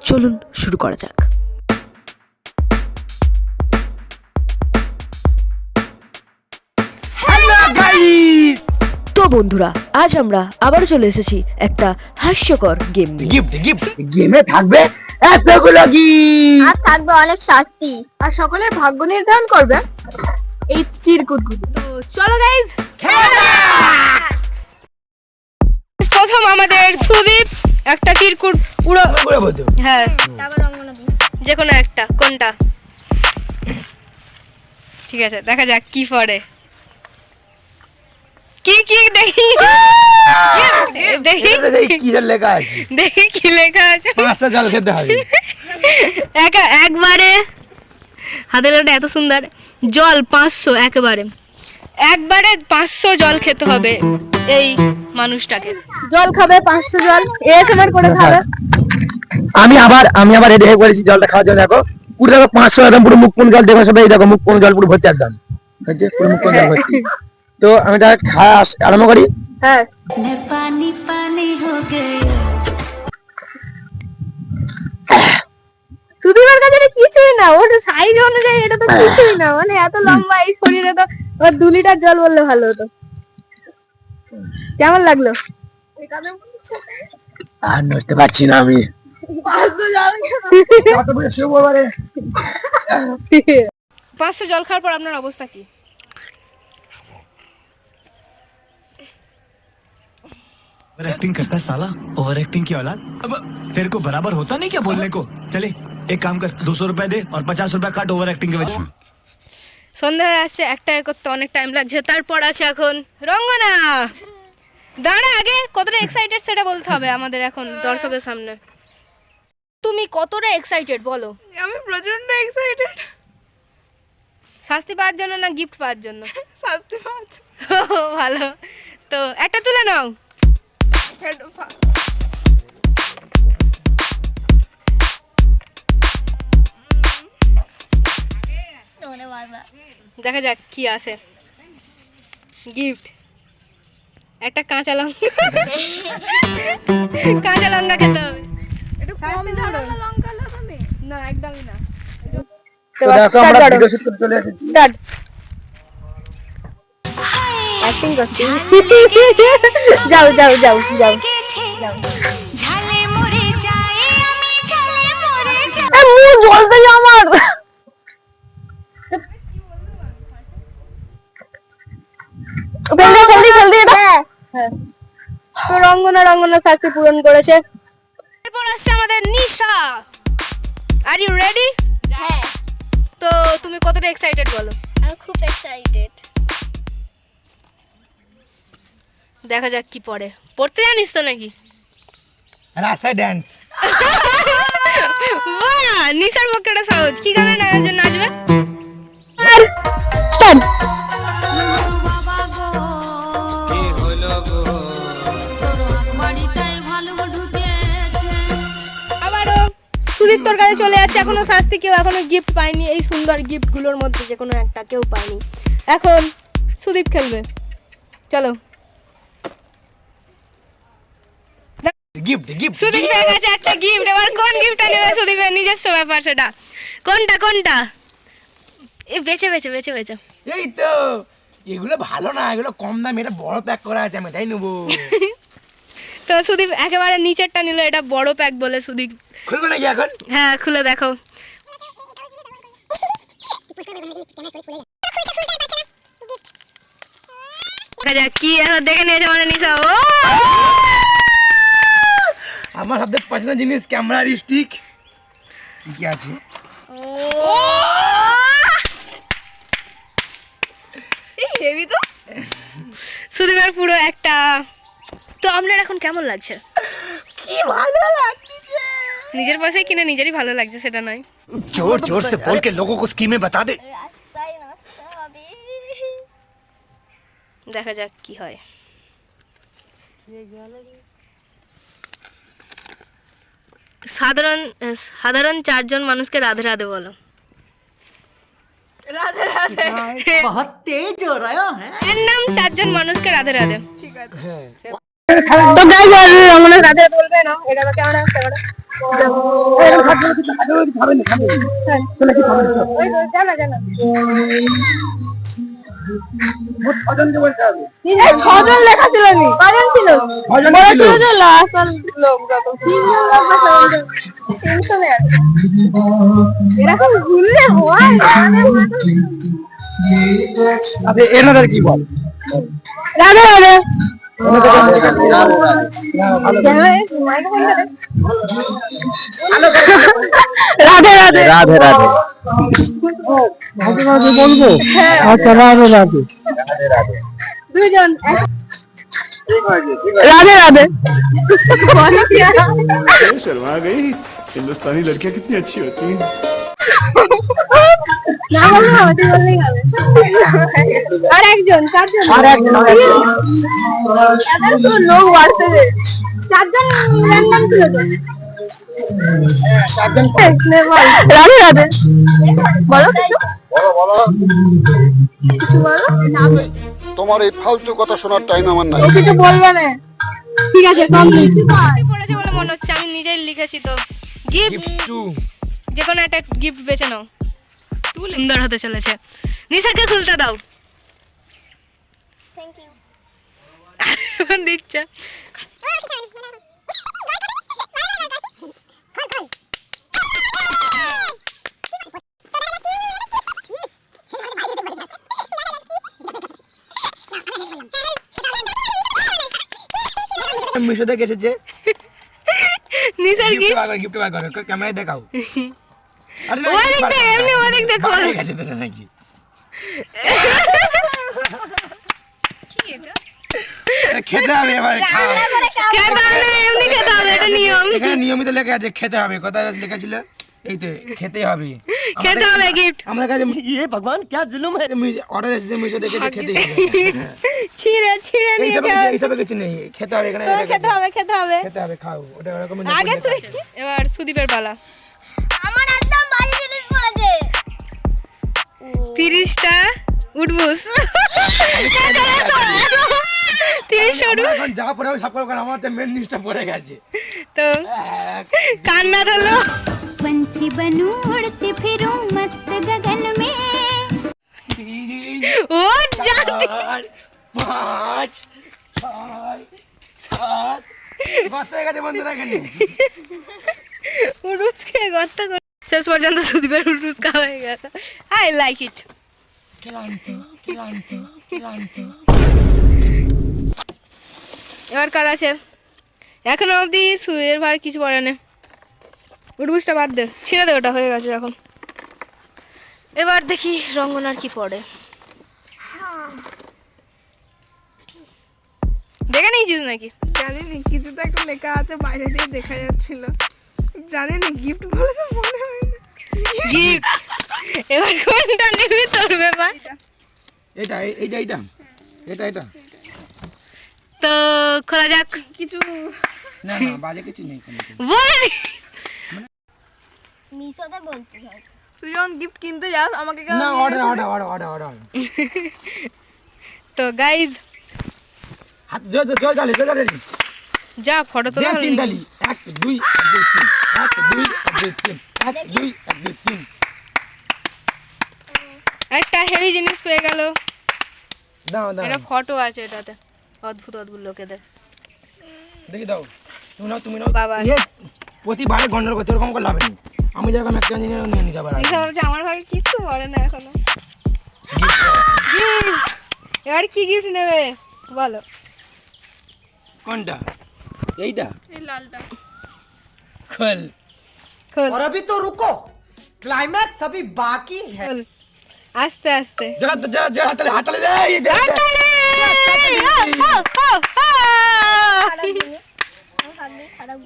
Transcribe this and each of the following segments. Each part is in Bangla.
চলুন শুরু করা যাক। তো বন্ধুরা, আজ আমরা আবার চলে এসেছি একটা হাস্যকর গেম নিয়ে। গেমে থাকবে এতগুলো গিফট, আর থাকবে অনেক শাস্তি, আর সকলের ভাগ্য নির্ধারণ করবে এই চিরকুটগুলো। তো চলো গাইজ, প্রথম আমাদের সুদীপ একটা চিরকুট উড়ো। হ্যাঁ, যে কোনো একটা, কোনটা? ঠিক আছে, দেখা যাক কি পড়ে। কি কি দেখি দেখি কি লেখা আছে, দেখি কি লেখা আছে। 500 জল খেতে হবে। একবারে হাতের ওটা এত সুন্দর, জল 500, একবারে 500 জল খেতে হবে এই মানুষটাকে। জল খাবে 500 জল, এসএমআর করে খাবে। আমি আবার রেডি হয়ে পড়েছি জলটা খাওয়ার জন্য। দেখো পুরো দেখো 500 একদম পুরো মুখ কোন জল দেখো সবাই, এই দেখো মুখ কোন জল পুরো ভর্তি একদম, হচ্ছে পুরো মুখ কোন জল ভর্তি। তো আমি এটা খাওয়া আরম্ভ করি। হ্যাঁ, पानी पानी हो गए। সুদীপের কাছে এটা কিছুই না, ওর সাইজ অনুযায়ী এটা তো কিছুই না, মানে এত লম্বা এই শরীরে তো ওর 2 লিটার জল বললে ভালো হতো। কেমন লাগলো? আর নড়তে পারছি না আমি। 500 জল খাওয়ার পর আপনার অবস্থা কি? ओवर एक्टिंग करता साला, ओवर एक्टिंग की औलाद। अब तेरे को बराबर होता नहीं क्या बोलने को? चले एक काम कर, 200 रुपए दे और 50 रुपए काट ओवर एक्टिंग के वजह। সন্ধ্যা হয়ে আসছে, একটা করতে অনেক টাইম লাগছে। তারপর আছে এখন রঙ্গনা। দাঁড়া, আগে কতটা এক্সাইটেড সেটা বলতে হবে আমাদের এখন দর্শকের সামনে। তুমি কতটা এক্সাইটেড বলো? আমি প্রচন্ড এক্সাইটেড। শাস্তি পাওয়ার জন্য না গিফট পাওয়ার জন্য? শাস্তি পাচ্ছ। ভালো, তো একটা তুলে নাও। দেখা যাক কি আছে গিফট। একটা কাঁচা লঙ্কা, কাঁচা লঙ্কা খেতে হবে। না, একদমই না। তো দেখো আমরা ভিডিও শুট করতে চলে এসেছি। স্টার্ট। অ্যাক্টিং করছি। যাও যাও যাও যাও। झाले मोरे जाए আমি झाले मोरे যাই। মুখ জ্বলতে যা আমার। জলদি এটা। হ্যাঁ, তো রঙ্গনা শাস্তি পূরণ করেছে। এরপর আসছে আমাদের নিশা। Are you ready? হ্যাঁ, তো তুমি কতটা এক্সাইটেড বলো? আমি খুব এক্সাইটেড। দেখা যাক কি পড়ে। পড়তে জানিস তো নাকি? রাস্তায় ড্যান্স। বাহ, নিশার পক্ষেটা সহজ। কি গানে নাচবে? স্টার্ট। আবারও সুদীপ তোর কাছে চলে যাচ্ছে। এখনো শাস্তি কেউ এখনো গিফট পায়নি। এই সুন্দর গিফট গুলোর মধ্যে যে কোনো একটা কেউ পায়নি। এখন সুদীপ খেলবে, চলো। গিফট গিফট সুদীপ পেয়ে গেছে একটা গিফট। এবার কোন গিফটটা নেবে সুদীপের নিজস্ব ব্যাপার সেটা। কোনটা এই বেছে এই তো এগুলো ভালো না, এগুলো কম দাম, এটা বড় প্যাক করা আছে, আমি এটাই নেবো। তো সুদীপ একেবারে নিচেরটা নিল, এটা বড় প্যাক বলে। সুদীপ খুলবে নাকি এখন? হ্যাঁ, খুলে দেখো। কি এখন দেখে নিয়েছে মানে নিশা। ও আমার সবথেকে পছন্দের জিনিস ক্যামেরা স্টিক। কি আছে? হেভি তো। সুদীপের পুরো একটা। তো আপনার এখন কেমন লাগছে? কি ভালো লাগছে। নিজের পয়সায় কিনে নিজেরই ভালো লাগছে সেটা নয়। जोर जोर से बोल के लोगों को स्कीमें बता दे। রাস্তায় নাচতে হবে। দেখা যাক কি হয়। সাধারণ 4 জন মানুষকে রাধে রাধে বলো। রাধে রাধে। এর নাম 4 জন মানুষকে রাধে রাধে। তো গাইস রঙ্গনা রাধে রাধে বলবে না, এটা তো কেমন আছে ওটা? ওই তো জানা জানা। এই 6 জন লেখা ছিল নি? কজন ছিল? বলা ছিল যে লাস্ট লোক যত 3 জন লোক বাসা টেনশনে আছে। এরকম ভুললে হয় আচ্ছা এনাদের কি বল? রাধে রাধে। রাধে রাধে। রাধে রাধে বলবো। আচ্ছা রাধে রাধে। দুইজন রাধে রাধে। शर्मा गई हिंदुस्तानी लड़कियां कितनी अच्छी होती हैं না বললে হবে, তুই বললেই হবে। আর একজন 4 জন। এদের তো লোক বাড়তে 4 জন র্যান্ডম ছিল তো। রাধে রাধে। বলো কিছু। কিছু বলো। তোমার এই ফালতু কথা শোনার টাইম আমার নাই। ও কিছু বলবে না। ঠিক আছে কমপ্লিট। পড়েছে বলে মনে হচ্ছে, আমি নিজেই লিখেছি তো। গিফট যে কোনো একটা গিফট বেছে নাও, সুন্দর হতে চলেছে। নিশাকে খুলতে দাও। Thank you. দিচ্ছে মিশো থেকে এসেছে। নিশার গিফট গিফট। বার করো, গিফট বার করো, ক্যামেরায় দেখাও। আরে না, ওদিক বার দিয়ে করো, এমনি ওদিক দেখো। বার হয়ে গেছে তো নাকি? খেতে হবে এবার, খাও। খেতে হবে, এমনি খেতে হবে, এটা নিয়ম। এখানে নিয়মিত লেখা আছে খেতে হবে, কোথায় লেখা ছিল? এই তো খেতে হবে। খেতে হবে গিফট। আমাদের কাছে ভগবান কি জুলুম है অর্ডার এসেছে মিশো থেকে যে খেতে হবে। ছিঁড়ে ছিঁড়ে এই নিয়ে সব খাও। এই সব কিছু নেই, খেতে হবে এখানে লেখা খেতে আছে। হবে, খেতে হবে। খেতে হবে, খাও। ওটা এরকম আগে তুই। এবার সুদীপের পালা। আমার একদম বাড়ি জিনিস পড়েছে। 30টা উঠবুস। 30 উঠবুস। এখন যা পড়ে সব করে, কারণ আমার তো মেন জিনিসটা পড়ে গেছে। তো কান্না ধরলো। पंछी बनूं उड़ती फिरूं मस्त गगन में ও জানতে 4 5 6 7 বাস হয়ে গেছে বন্ধুরা এখানে। উঠবুস খেয়ে গর্ত করে শেষ পর্যন্ত সুদীপের উঠবুস খাওয়া হয়ে গেছে। I like it. এবার কার আছে? এখনো অবধি সুয়ের ভার কিছু পড়ে না। উঠবুসটা বাদ দে, ছিঁড়ে দে, ওটা হয়ে গেছে এখন। এবার দেখি রঙ্গনার কি পড়ে। দেখে নিয়েছিস নাকি? জানি না, কিছু তো একটা লেখা আছে, বাইরে দিয়ে দেখা যাচ্ছিল। জানি না, গিফট বলে তো মনে হয় না। গিফট। এবার কোনটা নিবি তোর ব্যাপার। এটা এইটা এইটা এটা এটা তো খোলা যাক। কিছু না না বাজে কিছু নেই কোনো। বল। মিশোতে বলতে হয়। তুই যখন গিফট কিনতে যাস আমাকে কেন না নিয়ে অর্ডার আসিস? অর্ডার অর্ডার অর্ডার অর্ডার তো গাইজ হাত জোর জোর চালে জোর চালে যা ফটো তোলা হলো 3 নাকি? তালি 1 2 1 2 3 1 2 1 2 3 একটা হেভি জিনিস পেয়ে গেল। দাও দাও এটা ফটো আছে এটাতে, অদ্ভুত অদ্ভুত লোকেদের। দেখি দাও তুমি নাও বাবা। ইয়ে প্রতিবারে গন্ডগোল করতে ওরকম করে লাভ নেই। আমি যেরকম একটা জিনিস নিয়ে নিতে পারি। এইসব হচ্ছে আমার ভাগে কিছু পড়ে না এখনো। এবার কি গিফট নেবে বলো? কোনটা? এইটা এই লালটা। খোল খোল और अभी तो रुको, क्लाइमैक्स अभी बाकी है। খোল। আস্তে আস্তে। জোর জোর জোর হাতলে হাতলে দে এই দে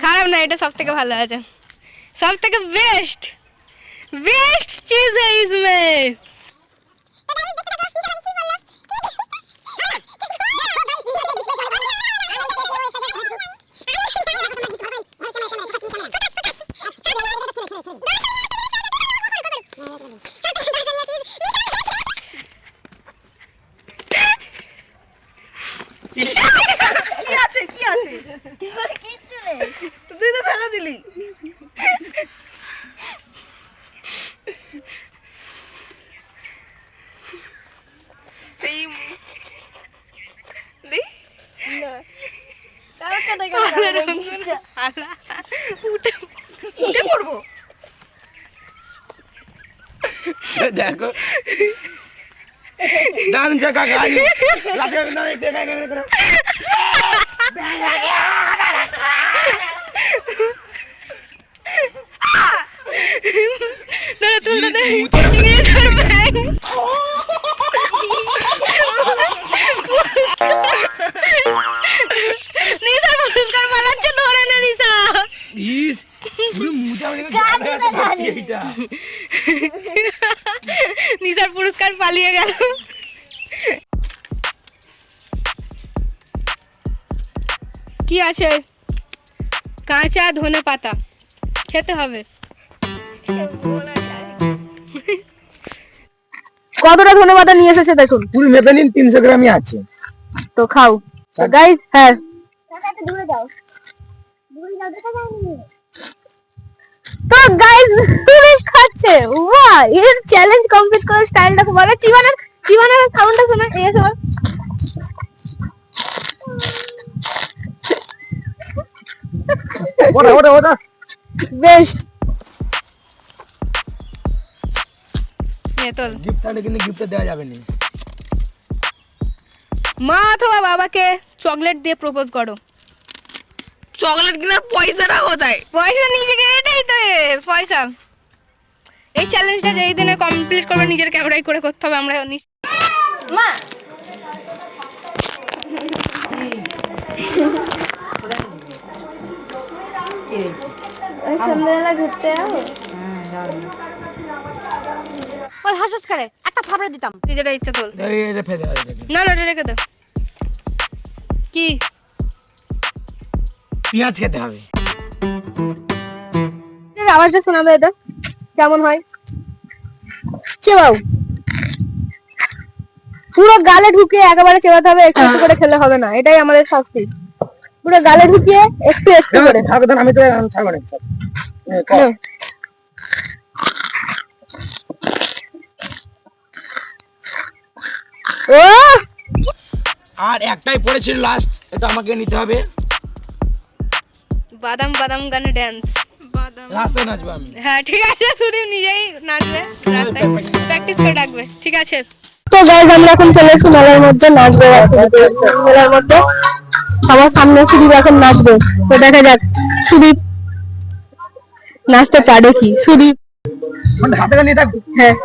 খারাপ না, এটা সব থেকে ভালো আছে, সব থেকে বেস্ট বেস্ট চিজ है इसमें। কি আছে কি আছে তোমার কিচ্ছু নেই। তুই তো ফেলে দিলি সেই কালকে থেকে উঠে পড়বো দেখো ডান্স কাকা রাতে না দেখা দেখা দাঁড়া তুলতে দে নিসার ব্যাগ নিসার পুরস্কার পালাচ্ছে ধরে না নিসা ইস পুরো মুটা মানে এইটা নিসার পুরস্কার পালিয়ে গেল। কি আছে? কাঁচা ধনে পাতা খেতে হবে। কতটা ধন্যবাদ নিয়ে এসেছে দেখুন। পুরো মেপে নিন 300 গ্রামই আছে। তো খাও তো গাইস। হ্যাঁ দূরে যাও দেখা যায়নি। তো গাইস সুরেশ খাচ্ছে। বাহ, এর চ্যালেঞ্জ কমপ্লিট করার স্টাইলটা খুব ভালো। জীবনের সাউন্ডটা শুনে এসে ওটা বেস্ট। তোল গিফট থাকলে কিন্তু গিফট দেওয়া যাবে না। মা অথবা বাবাকে চকলেট দিয়ে প্রপোজ করো। চকলেট কেনার পয়সাটা কোথায়? পয়সা নিজেকে, এটাই তো পয়সা। এই চ্যালেঞ্জটা যেই দিনে কমপ্লিট করবে নিজের ক্যামেরায় করে করতে হবে। আমরা মা ওই সন্ধ্যাবেলা ঘুরতে যাবো। ওই হাসস করে একটা থাপড়া দিতাম। তুই যেটা ইচ্ছা তোল। এটা ফেলে দাও। না না এটা রেখে দে। কি পেঁয়াজ খেতে হবে। আওয়াজটা শোনাবে এটা কেমন হয়? চেবাও, পুরো গালে ঢুকিয়ে একেবারে চেবাতে হবে, একটু একটু করে খেলে হবে না। এটাই আমাদের শাস্তি। পুরো গালে ঢুকিয়ে একটু একটু করে। আমি তো ছাড়বো না। ও আর একটাই পড়েছিল লাস্ট, এটা আমাকে নিতে হবে। বাদাম বাদাম গানে ড্যান্স। রাস্তায় নাচবো আমি। হ্যাঁ ঠিক আছে, সুদীপ নিজেই নাচবে রাস্তায়, প্র্যাকটিস করে ডাকবে। ঠিক আছে। তো গাইস আমরা এখন চলে এসেছি মেলার মধ্যে, নাচবে মেলার মধ্যে। সবার সামনে সুদীপ এখন নাচবে। তো দেখা যাক সুদীপ নাচতে পারে কি। সুদীপ হাতে নিয়ে থাকবো। হ্যাঁ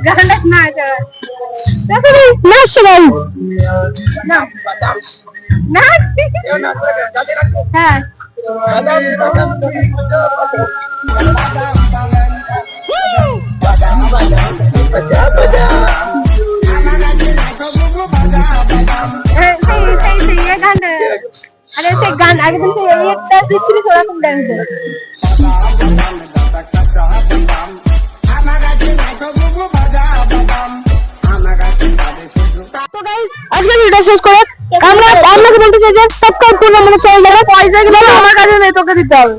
গানটা নাচছে গাই না হ্যাঁ अरे से गान आगे दिन से यही एक डांस दिखी थोड़ा कम डांस है। तो गाइस आज का वीडियो শেষ করে আমরা আপনাকে বলতে চাই যে সাবস্ক্রাইব করুন আমাদের চ্যানেলটাকে। পয়সাগুলো আমার কাছে নেই, তোকে দিতে হবে।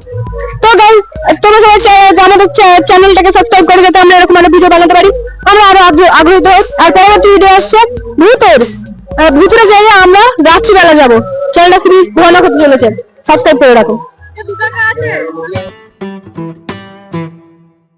তো গাইস তোমরা সবাই আমাদের চ্যানেলটাকে সাবস্ক্রাইব করে যাতে আমরা এরকম ভিডিও বানাতে পারি। আমরা আরো আগ্রহী হই। আর পরবর্তী ভিডিও আসছে ভূতের জায়গায় আমরা রাত্রিবেলা যাবো। চ্যানেলটা খুবই ভয়ানক হতে চলেছে। সাবস্ক্রাইব করে রাখুন।